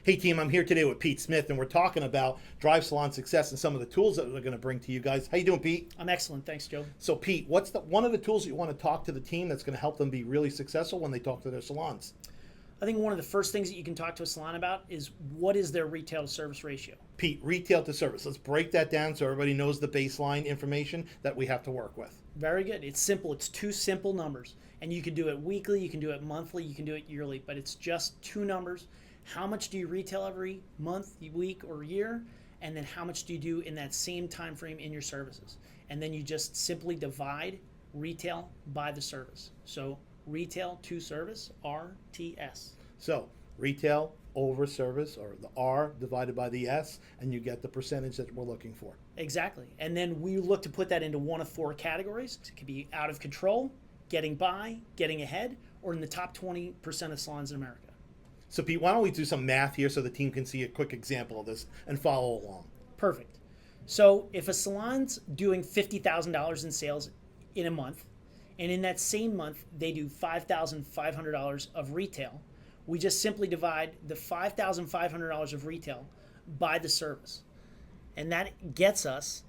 Hey team, I'm here today with Pete Smith, and we're talking about Drive Salon Success and some of the tools that we're going to bring to you guys. How you doing, Pete? I'm excellent, thanks, Joe. So Pete, what's one of the tools that you want to talk to the team that's going to help them be really successful when they talk to their salons? I think one of the first things that you can talk to a salon about is what is their retail to service ratio. Pete, retail to service. Let's break that down so everybody knows the baseline information that we have to work with. Very good. It's simple. It's two simple numbers. And you can do it weekly, you can do it monthly, you can do it yearly, but it's just two numbers. How much do you retail every month, week, or year? And then how much do you do in that same time frame in your services? And then you just simply divide retail by the service. So retail to service, RTS. So retail over service, or the R divided by the S, and you get the percentage that we're looking for. Exactly. And then we look to put that into one of four categories. It could be out of control, getting by, getting ahead, or in the top 20% of salons in America. So Pete, why don't we do some math here so the team can see a quick example of this and follow along? Perfect. So if a salon's doing $50,000 in sales in a month, and in that same month they do $5,500 of retail, we just simply divide the $5,500 of retail by the service. And that gets us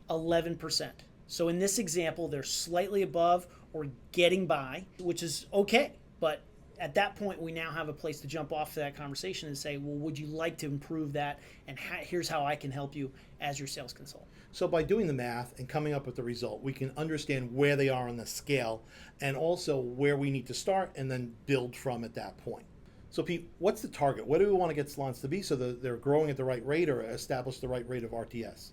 11%. So in this example, they're slightly above or getting by, which is okay. But at that point, we now have a place to jump off to that conversation and say, well, would you like to improve that? And here's how I can help you as your sales consultant. So by doing the math and coming up with the result, we can understand where they are on the scale and also where we need to start and then build from at that point. So Pete, what's the target? What do we want to get salons to be so that they're growing at the right rate or establish the right rate of RTS?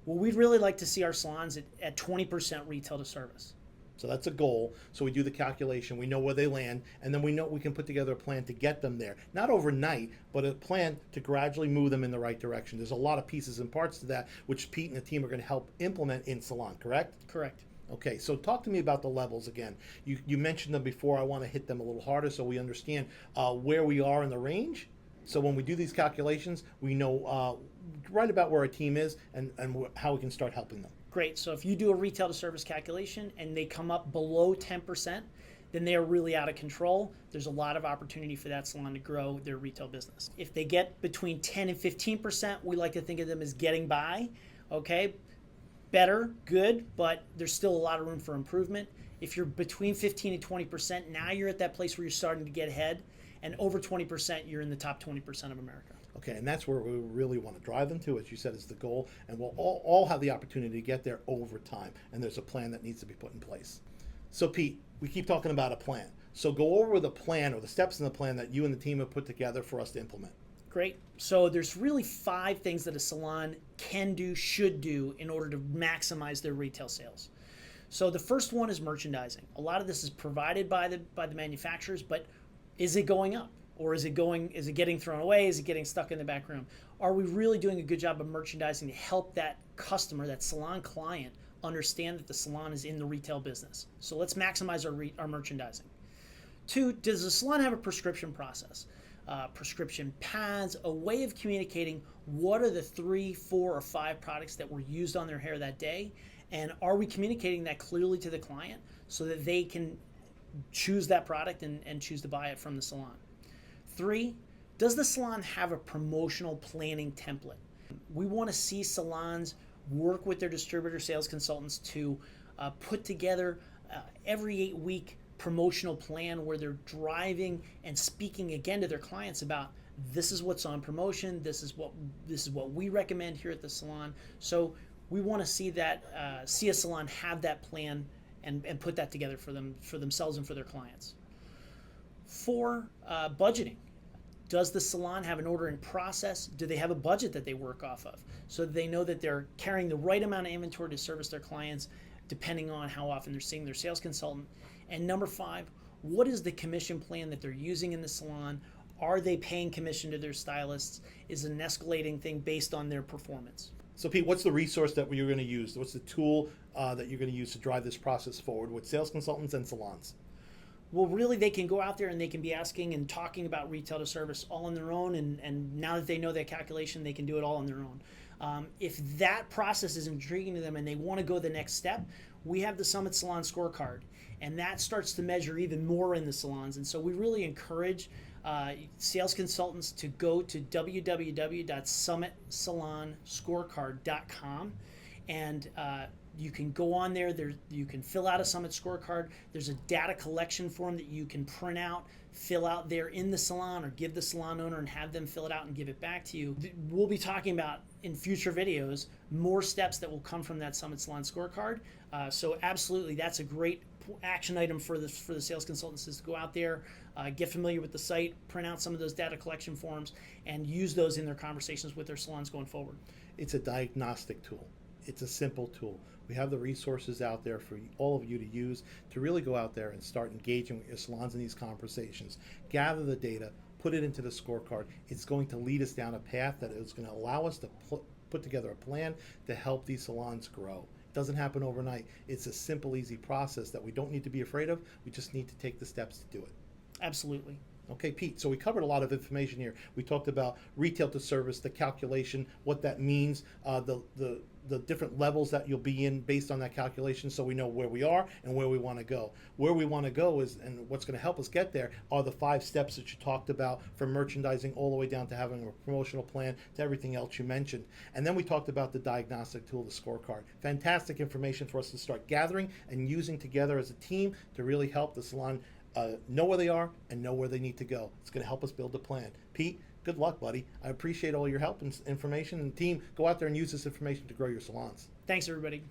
Well, we'd really like to see our salons at 20% retail to service. So that's a goal. So we do the calculation, we know where they land, and then we know we can put together a plan to get them there. Not overnight, but a plan to gradually move them in the right direction. There's a lot of pieces and parts to that, which Pete and the team are going to help implement in Salon, correct? Correct. Okay, so talk to me about the levels again. You mentioned them before. I want to hit them a little harder so we understand where we are in the range. So when we do these calculations, we know right about where our team is and how we can start helping them. Great. So if you do a retail to service calculation and they come up below 10%, then they are really out of control. There's a lot of opportunity for that salon to grow their retail business. If they get between 10 and 15%, we like to think of them as getting by. Okay, better, good, but there's still a lot of room for improvement. If you're between 15 and 20%, now you're at that place where you're starting to get ahead. And over 20%, you're in the top 20% of America. Okay, and that's where we really want to drive them to, as you said, is the goal. And we'll all have the opportunity to get there over time. And there's a plan that needs to be put in place. So Pete, we keep talking about a plan. So go over the plan or the steps in the plan that you and the team have put together for us to implement. Great. So there's really 5 things that a salon can do, should do in order to maximize their retail sales. So the first one is merchandising. A lot of this is provided by the manufacturers, but is it going up? Or is it getting thrown away? Is it getting stuck in the back room? Are we really doing a good job of merchandising to help that customer, that salon client, understand that the salon is in the retail business? So let's maximize our merchandising. 2, does the salon have a prescription process? Prescription pads, a way of communicating what are the 3, 4, or 5 products that were used on their hair that day? And are we communicating that clearly to the client so that they can choose that product and choose to buy it from the salon? 3, does the salon have a promotional planning template? We want to see salons work with their distributor sales consultants to put together every 8-week promotional plan where they're driving and speaking again to their clients about this is what's on promotion, this is what we recommend here at the salon. So we want to see that see a salon have that plan and put that together for themselves and for their clients. 4, budgeting. Does the salon have an ordering process? Do they have a budget that they work off of so that they know that they're carrying the right amount of inventory to service their clients depending on how often they're seeing their sales consultant? And number 5, what is the commission plan that they're using in the salon? Are they paying commission to their stylists? Is it an escalating thing based on their performance? So Pete, what's the resource that you're going to use? What's the tool that you're going to use to drive this process forward with sales consultants and salons? Well, really, they can go out there and they can be asking and talking about retail to service all on their own. And now that they know that calculation, they can do it all on their own. If that process is intriguing to them and they want to go the next step, we have the Summit Salon Scorecard. And that starts to measure even more in the salons. And so we really encourage sales consultants to go to www.summitsalonscorecard.com, and you can go on there. You can fill out a Summit scorecard. There's a data collection form that you can print out, fill out there in the salon, or give the salon owner and have them fill it out and give it back to you. We'll be talking about in future videos more steps that will come from that Summit Salon scorecard. So absolutely, that's a great action item for the sales consultants, is to go out there, get familiar with the site, print out some of those data collection forms, and use those in their conversations with their salons going forward. It's a diagnostic tool. It's a simple tool. We have the resources out there for all of you to use to really go out there and start engaging with your salons in these conversations. Gather the data, put it into the scorecard. It's going to lead us down a path that is going to allow us to put together a plan to help these salons grow. It doesn't happen overnight. It's a simple, easy process that we don't need to be afraid of. We just need to take the steps to do it. Absolutely. Okay, Pete, so we covered a lot of information here. We talked about retail to service, the calculation, what that means, the different levels that you'll be in based on that calculation, so we know where we are and where we want to go. Where we want to go is, and what's going to help us get there, are the 5 steps that you talked about, from merchandising all the way down to having a promotional plan to everything else you mentioned. And then we talked about the diagnostic tool, the scorecard. Fantastic information for us to start gathering and using together as a team to really help the salon know where they are and know where they need to go. It's going to help us build a plan. Pete, good luck, buddy. I appreciate all your help and information. And team, go out there and use this information to grow your salons. Thanks, everybody.